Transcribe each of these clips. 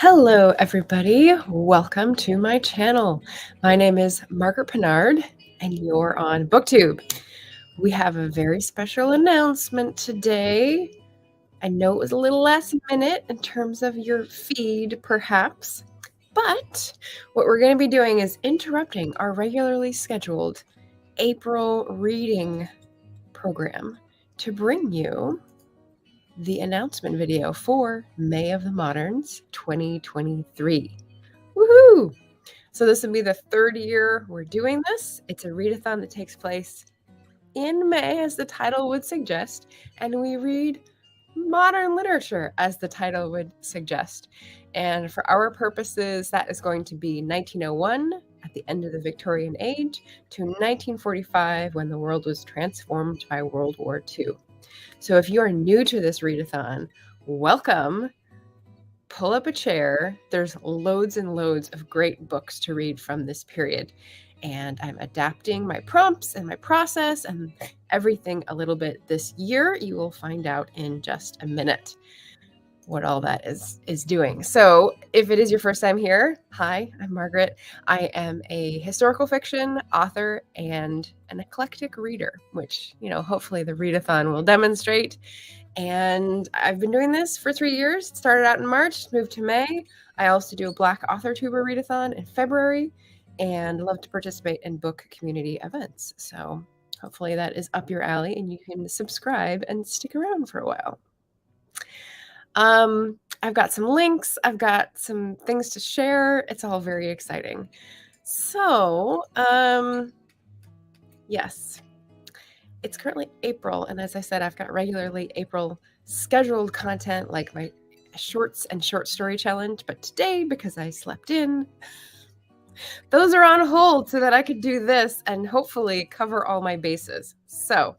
Hello, everybody. Welcome to my channel. My name is Margaret Pinard, and you're on BookTube. We have a very special announcement today. I know it was a little last minute in terms of your feed, perhaps, but what we're going to be doing is interrupting our regularly scheduled April reading program to bring you the announcement video for May of the Moderns 2023. Woohoo! So this will be the third year we're doing this. It's a readathon that takes place in May, as the title would suggest, and we read modern literature, as the title would suggest. And for our purposes, that is going to be 1901, at the end of the Victorian Age, to 1945, when the world was transformed by World War II. So if you are new to this readathon, welcome. Pull up a chair. There's loads and loads of great books to read from this period. And I'm adapting my prompts and my process and everything a little bit this year. You will find out in just a minute what all that is doing. So if it is your first time here, hi, I'm Margaret. I am a historical fiction author and an eclectic reader, which, hopefully the readathon will demonstrate. And I've been doing this for 3 years. It started out in March, moved to May. I also do a Black Author Tuber readathon in February and love to participate in book community events. So hopefully that is up your alley and you can subscribe and stick around for a while. I've got some links. I've got some things to share. It's all very exciting. So, yes, it's currently April. And as I said, I've got regularly April scheduled content like my shorts and short story challenge. But today, because I slept in, those are on hold so that I could do this and hopefully cover all my bases. So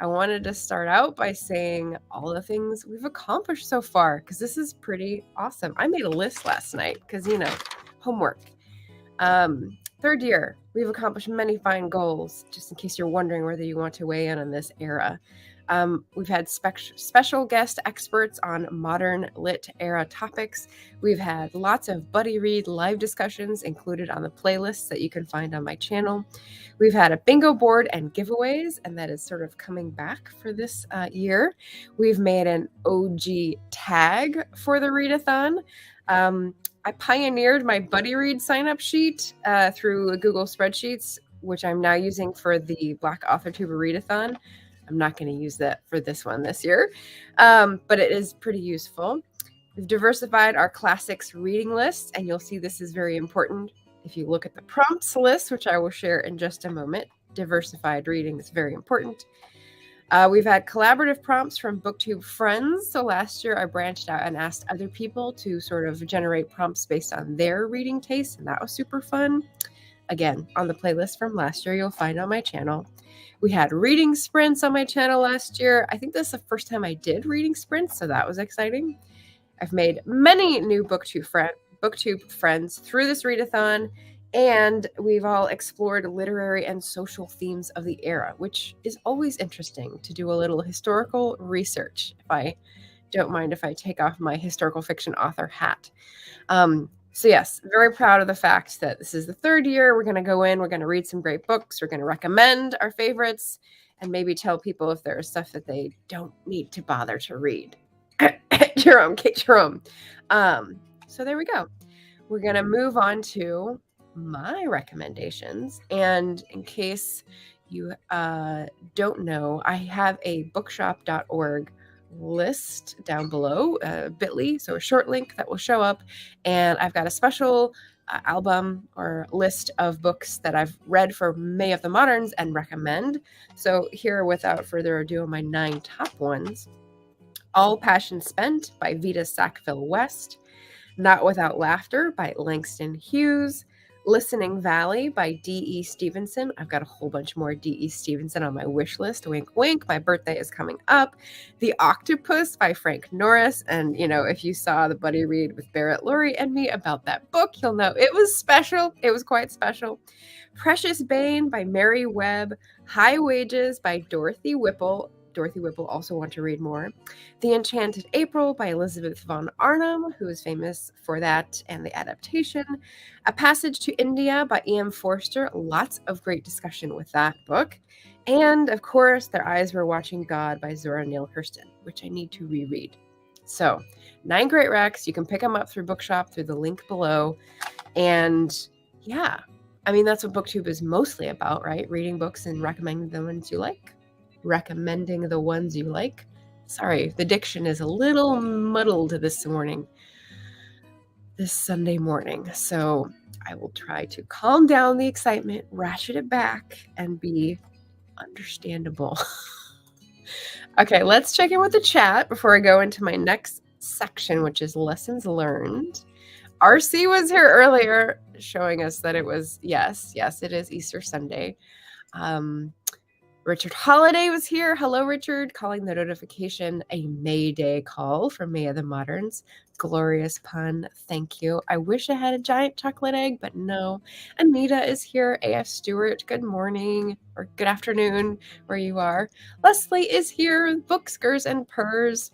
I wanted to start out by saying all the things we've accomplished so far, because this is pretty awesome. I made a list last night because, homework. Third year, we've accomplished many fine goals, just in case you're wondering whether you want to weigh in on this era. We've had special guest experts on modern lit era topics. We've had lots of buddy read live discussions included on the playlists that you can find on my channel. We've had a bingo board and giveaways, and that is sort of coming back for this year. We've made an OG tag for the readathon. I pioneered my buddy read sign-up sheet through Google Spreadsheets, which I'm now using for the Black Author Tuber readathon. I'm not going to use that for this one this year, but it is pretty useful. We've diversified our classics reading list, and you'll see this is very important. If you look at the prompts list, which I will share in just a moment, diversified reading is very important. We've had collaborative prompts from BookTube friends. So last year I branched out and asked other people to sort of generate prompts based on their reading tastes, and that was super fun. Again, on the playlist from last year, you'll find on my channel. We had reading sprints on my channel last year. I think this is the first time I did reading sprints, so that was exciting. I've made many new BookTube friends through this readathon, and we've all explored literary and social themes of the era, which is always interesting to do a little historical research, if I don't mind if I take off my historical fiction author hat. So yes, very proud of the fact that this is the third year. We're going to go in, we're going to read some great books, we're going to recommend our favorites, and maybe tell people if there's stuff that they don't need to bother to read. Jerome, Kate Jerome. So there we go. We're going to move on to my recommendations. And in case you don't know, I have a bookshop.org list down below, bit.ly, so a short link that will show up, and I've got a special album or list of books that I've read for May of the Moderns and recommend. So here, without further ado, my 9 top ones: All Passion Spent by Vita Sackville-West, Not Without Laughter by Langston Hughes, Listening Valley by D.E. Stevenson. I've got a whole bunch more D.E. Stevenson on my wish list. Wink, wink. My birthday is coming up. The Octopus by Frank Norris. And, if you saw the buddy read with Barrett, Laurie, and me about that book, you'll know it was special. It was quite special. Precious Bane by Mary Webb. High Wages by Dorothy Whipple. Dorothy Whipple also want to read more. The Enchanted April by Elizabeth von Arnim, who is famous for that and the adaptation. A Passage to India by E.M. Forster. Lots of great discussion with that book. And, of course, Their Eyes Were Watching God by Zora Neale Hurston, which I need to reread. So, 9 great recs. You can pick them up through Bookshop through the link below. And, yeah, I mean, that's what BookTube is mostly about, right? Reading books and recommending the ones you like. Sorry, the diction is a little muddled this Sunday morning. So I will try to calm down the excitement, ratchet it back, and be understandable. Okay, let's check in with the chat before I go into my next section, which is lessons learned. RC was here earlier showing us that it was, yes, it is Easter Sunday. Richard Holiday was here. Hello, Richard. Calling the notification a May Day call from May of the Moderns. Glorious pun. Thank you. I wish I had a giant chocolate egg, but no. Anita is here. AF Stewart, good morning or good afternoon where you are. Leslie is here. Bookskers and Purrs.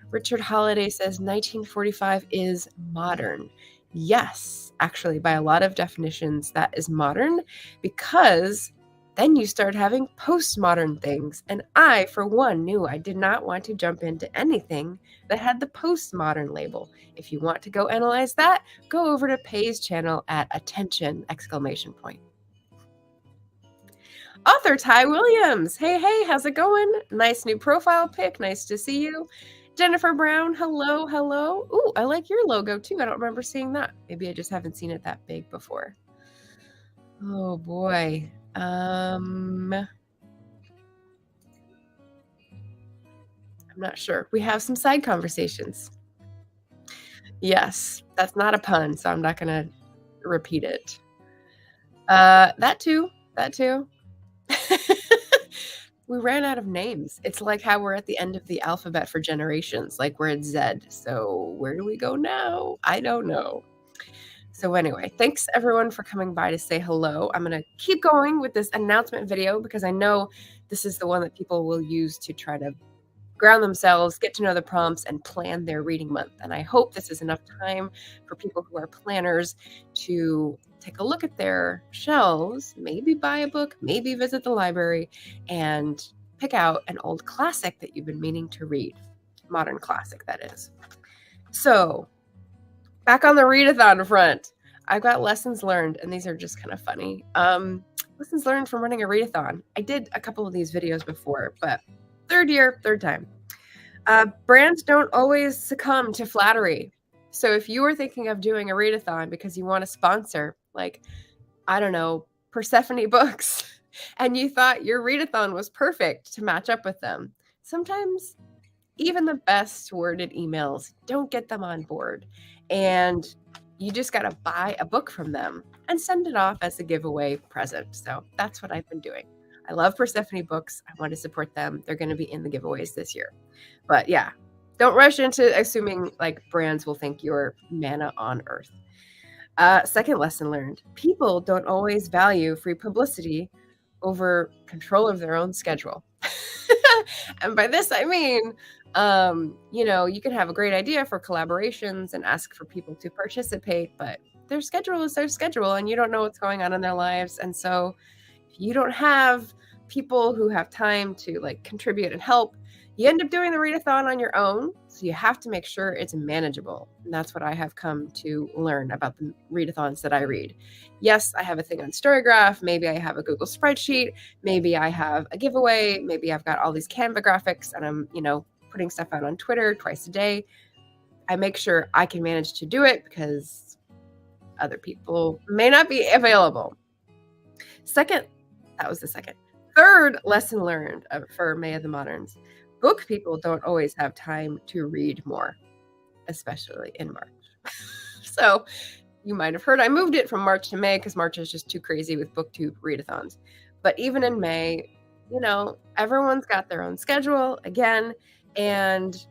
Richard Holiday says 1945 is modern. Yes, actually, by a lot of definitions, that is modern because then you start having postmodern things. And I, for one, knew I did not want to jump into anything that had the postmodern label. If you want to go analyze that, go over to Pay's channel at attention! Author Ty Williams. Hey, how's it going? Nice new profile pic. Nice to see you. Jennifer Brown. Hello. Ooh, I like your logo too. I don't remember seeing that. Maybe I just haven't seen it that big before. Oh boy. I'm not sure. We have some side conversations. Yes, that's not a pun, so I'm not going to repeat it. That too. We ran out of names. It's like how we're at the end of the alphabet for generations, like we're at Z. So where do we go now? I don't know. So anyway, thanks everyone for coming by to say hello. I'm going to keep going with this announcement video because I know this is the one that people will use to try to ground themselves, get to know the prompts, and plan their reading month. And I hope this is enough time for people who are planners to take a look at their shelves, maybe buy a book, maybe visit the library, and pick out an old classic that you've been meaning to read. Modern classic, that is. So, back on the readathon front, I've got lessons learned, and these are just kind of funny. Lessons learned from running a readathon. I did a couple of these videos before, but third year, third time. Brands don't always succumb to flattery. So if you were thinking of doing a readathon because you want to sponsor, like, I don't know, Persephone Books, and you thought your readathon was perfect to match up with them, sometimes even the best worded emails don't get them on board. And you just got to buy a book from them and send it off as a giveaway present. So that's what I've been doing. I love Persephone Books. I want to support them. They're going to be in the giveaways this year. But yeah, don't rush into assuming like brands will think you're manna on earth. Second lesson learned. People don't always value free publicity over control of their own schedule. And by this, I mean, you can have a great idea for collaborations and ask for people to participate, but their schedule is their schedule and you don't know what's going on in their lives. And so if you don't have people who have time to like contribute and help, you end up doing the readathon on your own. So you have to make sure it's manageable. And that's what I have come to learn about the readathons that I read. Yes, I have a thing on Storygraph. Maybe I have a Google spreadsheet. Maybe I have a giveaway. Maybe I've got all these Canva graphics and I'm, putting stuff out on Twitter twice a day. I make sure I can manage to do it because other people may not be available. That was the second. Third lesson learned for May of the Moderns. Book people don't always have time to read more, especially in March. So you might have heard I moved it from March to May because March is just too crazy with BookTube readathons. But even in May, everyone's got their own schedule again, and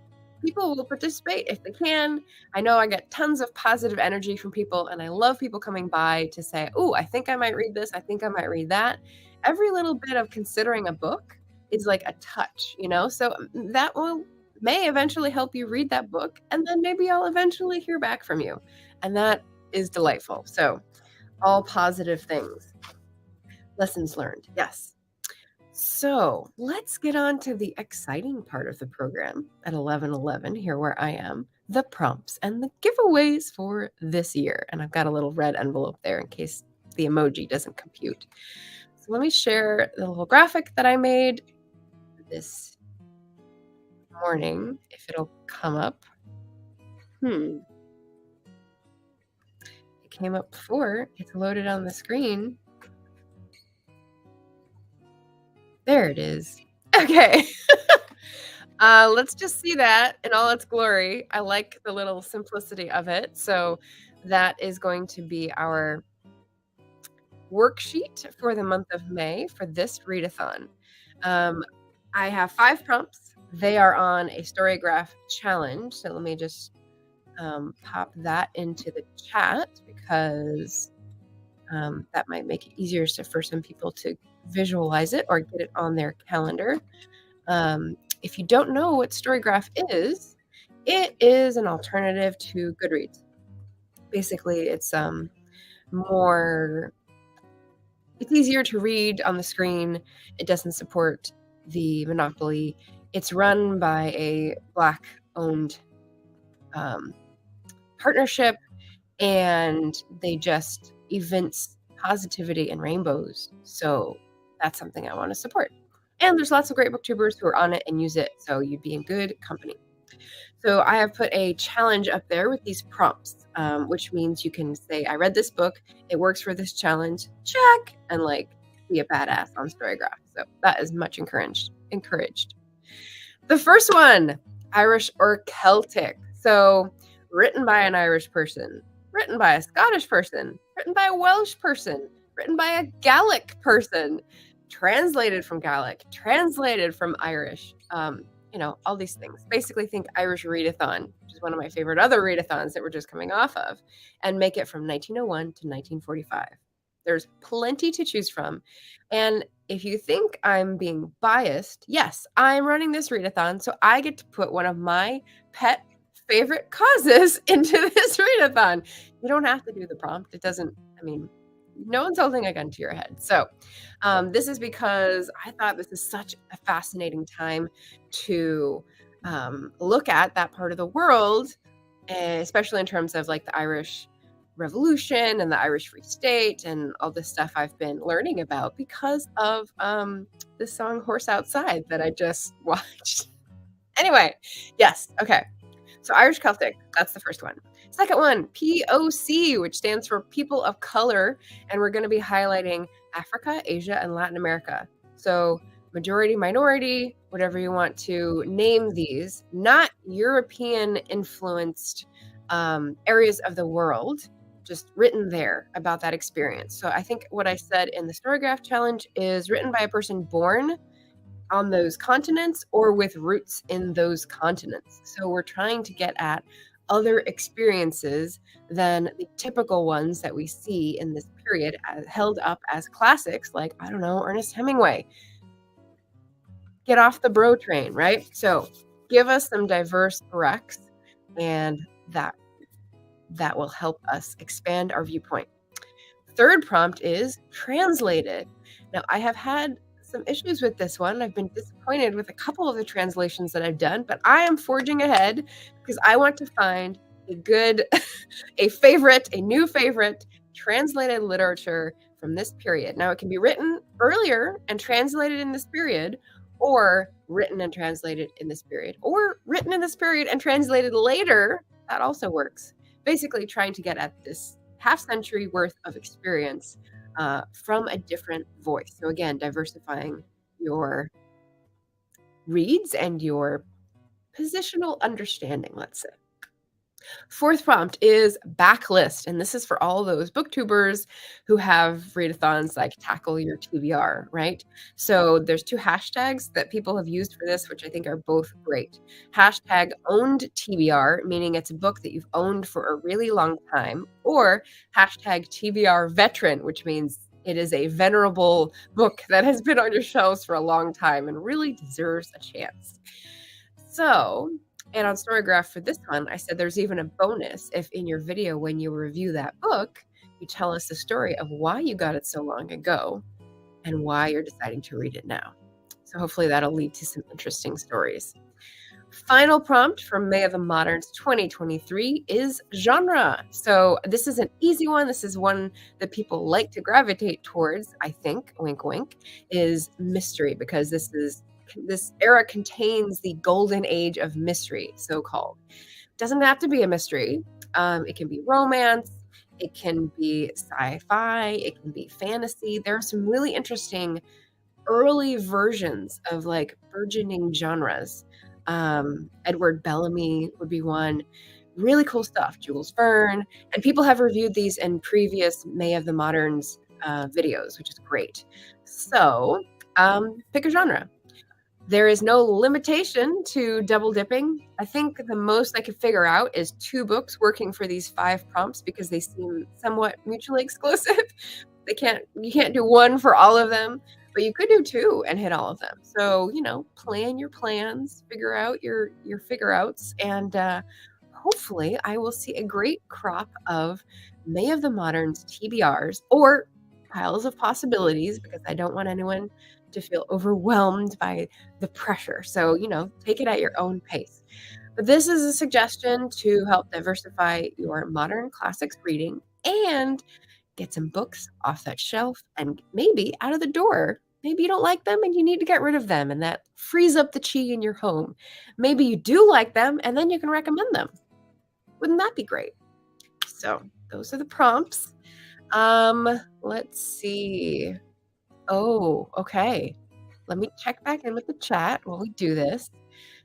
people will participate if they can. I know I get tons of positive energy from people, and I love people coming by to say, oh, I think I might read this. I think I might read that. Every little bit of considering a book is like a touch, So that will may eventually help you read that book, and then maybe I'll eventually hear back from you. And that is delightful. So all positive things. Lessons learned. Yes. So let's get on to the exciting part of the program at 11:11 here where I am, the prompts and the giveaways for this year. And I've got a little red envelope there in case the emoji doesn't compute. So let me share the little graphic that I made this morning, if it'll come up. It came up before. It's loaded on the screen. There it is. Okay. Let's just see that in all its glory. I like the little simplicity of it. So that is going to be our worksheet for the month of May for this readathon. I have 5 prompts. They are on a Storygraph challenge. So let me just pop that into the chat because that might make it easier for some people to visualize it or get it on their calendar. If you don't know what Storygraph is, it is an alternative to Goodreads. Basically, it's easier to read on the screen. It doesn't support the monopoly. It's run by a Black-owned partnership, and they just evince positivity and rainbows. So that's something I want to support. And there's lots of great booktubers who are on it and use it, so you'd be in good company. So I have put a challenge up there with these prompts, which means you can say, I read this book, it works for this challenge, check, and be a badass on Storygraph. So that is much encouraged. The first one, Irish or Celtic. So written by an Irish person, written by a Scottish person, written by a Welsh person, written by a Gaelic person, translated from Gaelic, translated from Irish, all these things. Basically think Irish Readathon, which is one of my favorite other readathons that we're just coming off of, and make it from 1901 to 1945. There's plenty to choose from. And if you think I'm being biased, yes, I'm running this readathon, so I get to put one of my pet favorite causes into this readathon. You don't have to do the prompt. It doesn't, no one's holding a gun to your head. So this is because I thought this is such a fascinating time to look at that part of the world, especially in terms of the Irish Revolution and the Irish Free State and all this stuff I've been learning about because of the song Horse Outside that I just watched. Anyway, yes, okay. So Irish Celtic, that's the first one. Second one, POC, which stands for People of Color, and we're going to be highlighting Africa, Asia, and Latin America. So majority, minority, whatever you want to name these, not European-influenced areas of the world, just written there about that experience. So I think what I said in the Storygraph Challenge is written by a person born on those continents or with roots in those continents. So we're trying to get at other experiences than the typical ones that we see in this period held up as classics like, I don't know, Ernest Hemingway. Get off the bro train, right? So give us some diverse recs, and that will help us expand our viewpoint. Third prompt is translated. Now, I have had some issues with this one. I've been disappointed with a couple of the translations that I've done, but I am forging ahead because I want to find a new favorite translated literature from this period. Now, it can be written earlier and translated in this period, or written and translated in this period, or written in this period and translated later. That also works. Basically trying to get at this half-century worth of experience from a different voice. So again, diversifying your reads and your positional understanding, let's say. Fourth prompt is backlist, and this is for all those booktubers who have readathons like Tackle Your TBR, right? So there's 2 hashtags that people have used for this, which I think are both great. Hashtag owned TBR, meaning it's a book that you've owned for a really long time, or hashtag TBR veteran, which means It is a venerable book that has been on your shelves for a long time and really deserves a chance. So, and on Storygraph for this one, I said there's even a bonus if in your video when you review that book, you tell us the story of why you got it so long ago and why you're deciding to read it now. So hopefully that'll lead to some interesting stories. Final prompt from May of the Moderns 2023 is genre. So this is an easy one. This is one that people like to gravitate towards, I think, wink, wink, is mystery, because this era contains the golden age of mystery, so-called. Doesn't have to be a mystery. It can be romance. It can be sci-fi. It can be fantasy. There are some really interesting early versions of like burgeoning genres. Edward Bellamy would be one. Really cool stuff. Jules Verne. And people have reviewed these in previous May of the Moderns videos, which is great. So pick a genre. There is no limitation to double dipping. I think the most I could figure out is 2 books working for these 5 prompts because they seem somewhat mutually exclusive. You can't do one for all of them, but you could do 2 and hit all of them. So, plan your plans, figure out your figure outs, and hopefully I will see a great crop of May of the Moderns TBRs or piles of possibilities, because I don't want anyone to feel overwhelmed by the pressure. So, take it at your own pace. But this is a suggestion to help diversify your modern classics reading and get some books off that shelf and maybe out of the door. Maybe you don't like them and you need to get rid of them, and that frees up the chi in your home. Maybe you do like them and then you can recommend them. Wouldn't that be great? So those are the prompts. Let's see. Oh, okay. Let me check back in with the chat while we do this.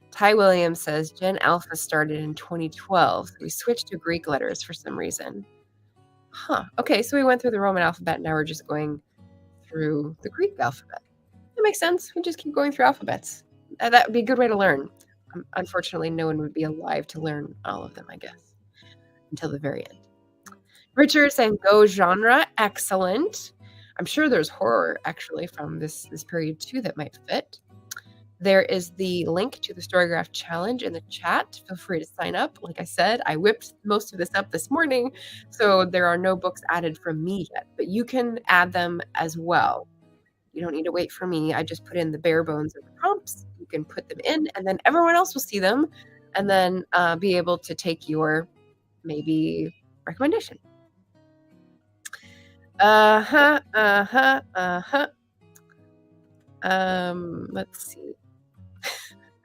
Ty Williams says Gen Alpha started in 2012. So we switched to Greek letters for some reason. Huh. Okay, so we went through the Roman alphabet. Now we're just going through the Greek alphabet. That makes sense. We just keep going through alphabets. That would be a good way to learn. Unfortunately, no one would be alive to learn all of them, I guess, until the very end. Richard saying go genre. Excellent. I'm sure there's horror actually from this period too that might fit. There is the link to the Storygraph challenge in the chat. Feel free to sign up. Like I said, I whipped most of this up this morning, so there are no books added from me yet, but you can add them as well. You don't need to wait for me. I just put in the bare bones of the prompts. You can put them in, and then everyone else will see them, and then be able to take your maybe recommendation. Let's see.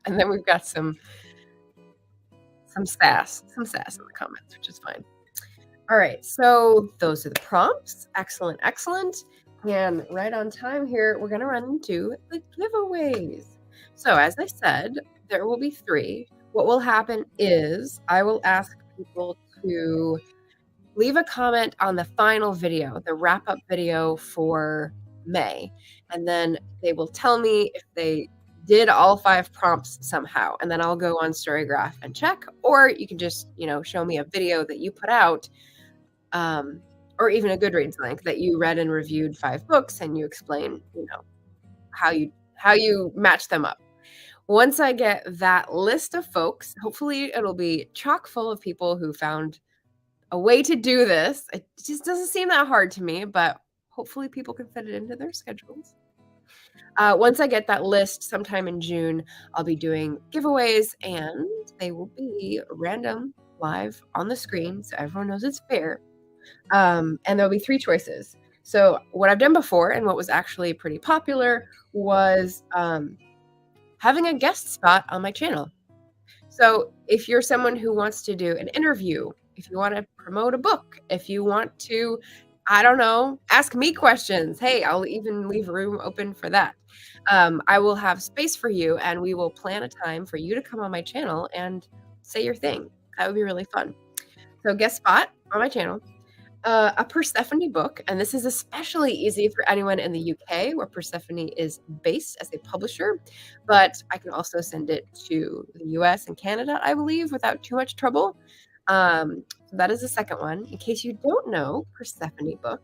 And then we've got some sass in the comments, which is fine. All right, so those are the prompts. Excellent. And right on time here, we're going to run into the giveaways. So as I said, there will be 3. What will happen is I will ask people to leave a comment on the final video, the wrap-up video for May, and then they will tell me if they did all 5 prompts somehow, and then I'll go on Storygraph and check, or you can just, show me a video that you put out, or even a Goodreads link that you read and reviewed 5 books, and you explain, how you match them up. Once I get that list of folks, hopefully it'll be chock full of people who found a way to do this. It just doesn't seem that hard to me, but hopefully people can fit it into their schedules. Once I get that list sometime in June, I'll be doing giveaways, and they will be random live on the screen so everyone knows it's fair. And there'll be 3 choices. So what I've done before, and what was actually pretty popular, was having a guest spot on my channel. So if you're someone who wants to do an interview, if you want to promote a book, if you want to, I don't know, ask me questions, hey, I'll even leave a room open for that. I will have space for you, and we will plan a time for you to come on my channel and say your thing. That would be really fun. So guest spot on my channel. A Persephone book, and this is especially easy for anyone in the UK, where Persephone is based as a publisher, but I can also send it to the US and Canada, I believe, without too much trouble. So that is the second one. In case you don't know Persephone books,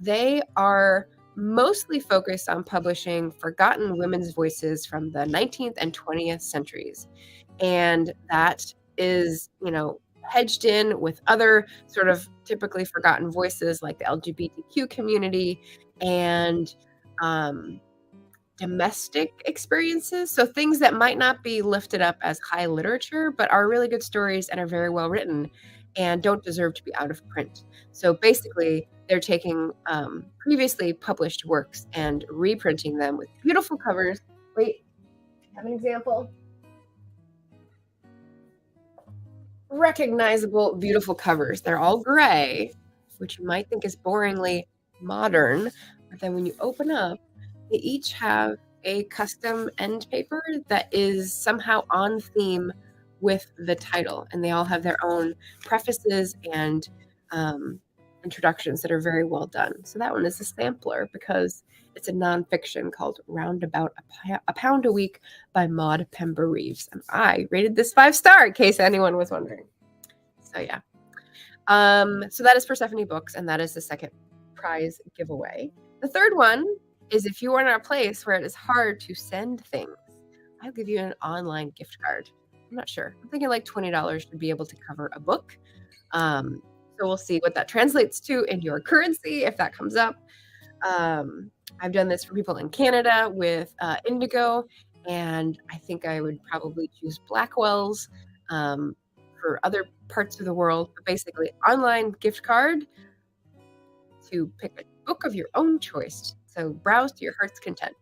They are mostly focused on publishing forgotten women's voices from the 19th and 20th centuries. And that is, hedged in with other sort of typically forgotten voices like the LGBTQ community and domestic experiences. So things that might not be lifted up as high literature, but are really good stories and are very well written and don't deserve to be out of print. So basically, they're taking previously published works and reprinting them with beautiful covers. Wait, have an example. Recognizable, beautiful covers. They're all gray, which you might think is boringly modern, but then when you open up, they each have a custom end paper that is somehow on theme with the title, and they all have their own prefaces and introductions that are very well done. So that one is a sampler because it's a nonfiction called Roundabout a Pound a Week by Maud Pember Reeves. And I rated this 5-star in case anyone was wondering. So yeah. So that is Persephone Books, and that is the second prize giveaway. The third one is if you are in a place where it is hard to send things, I'll give you an online gift card. I'm not sure. I'm thinking like $20 to be able to cover a book. So we'll see what that translates to in your currency if that comes up. I've done this for people in Canada with Indigo, and I think I would probably choose Blackwell's for other parts of the world. But basically, online gift card to pick a book of your own choice. So browse to your heart's content.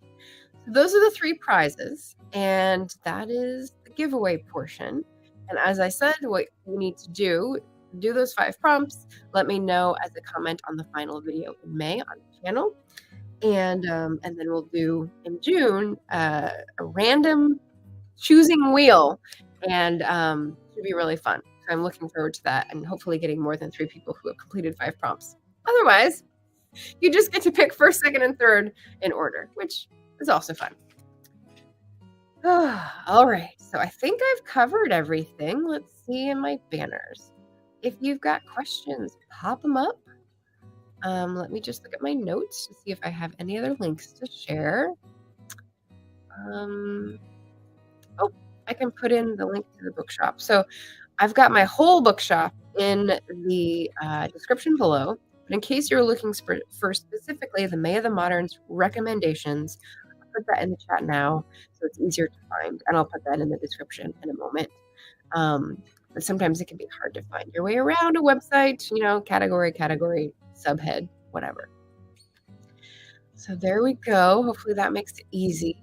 So those are the 3 prizes, and that is the giveaway portion. And as I said, what you need to do those 5 prompts. Let me know as a comment on the final video in May on the channel. And then we'll do in June a random choosing wheel, and it'll be really fun. So I'm looking forward to that, and hopefully getting more than 3 people who have completed 5 prompts. Otherwise, you just get to pick first, second, and third in order, which is also fun. All right, so I think I've covered everything. Let's see in my banners. If you've got questions, pop them up. Let me just look at my notes to see if I have any other links to share. Oh, I can put in the link to the bookshop. So I've got my whole bookshop in the description below. But in case you're looking for specifically the May of the Moderns recommendations, I'll put that in the chat now so it's easier to find. And I'll put that in the description in a moment. But sometimes it can be hard to find your way around a website, category, subhead, whatever. So there we go. Hopefully that makes it easy.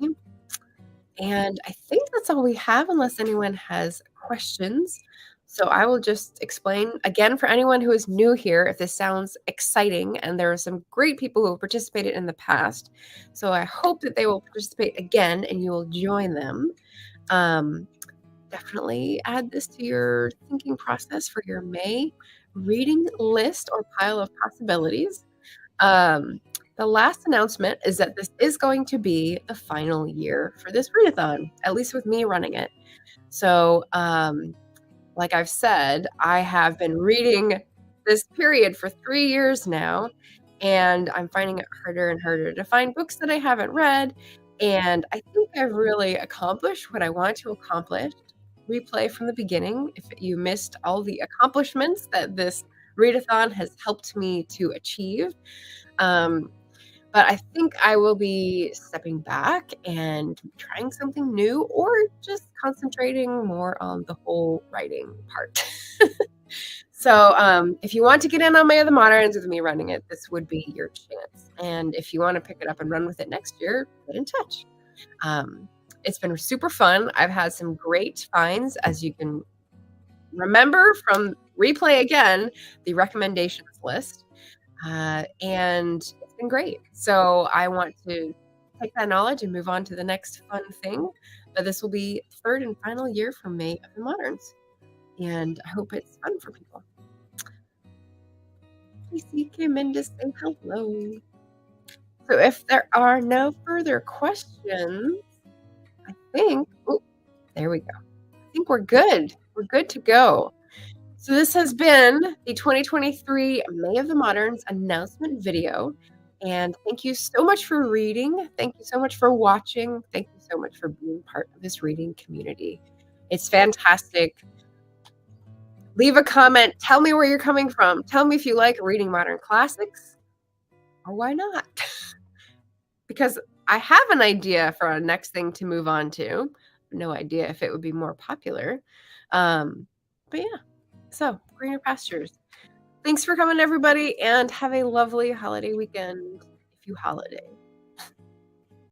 And I think that's all we have unless anyone has questions. So I will just explain again for anyone who is new here if this sounds exciting, and there are some great people who have participated in the past. So I hope that they will participate again and you will join them. Definitely add this to your thinking process for your May reading list or pile of possibilities. The last announcement is that this is going to be the final year for this readathon, at least with me running it. So, like I've said, I have been reading this period for 3 years now, and I'm finding it harder and harder to find books that I haven't read. And I think I've really accomplished what I want to accomplish. Replay from the beginning if you missed all the accomplishments that this readathon has helped me to achieve. But I think I will be stepping back and trying something new, or just concentrating more on the whole writing part. So if you want to get in on May of the Moderns with me running it, this would be your chance. And if you want to pick it up and run with it next year, get in touch. It's been super fun. I've had some great finds, as you can remember from replay again, the recommendations list. And it's been great. So I want to take that knowledge and move on to the next fun thing. But this will be the 3rd and final year for May of the Moderns. And I hope it's fun for people. Casey came in to say hello. So if there are no further questions, I think, there we go. I think we're good. We're good to go. So this has been the 2023 May of the Moderns announcement video. And thank you so much for reading. Thank you so much for watching. Thank you so much for being part of this reading community. It's fantastic. Leave a comment. Tell me where you're coming from. Tell me if you like reading modern classics or why not. Because I have an idea for a next thing to move on to. No idea if it would be more popular. But yeah, so greener pastures. Thanks for coming, everybody, and have a lovely holiday weekend if you holiday.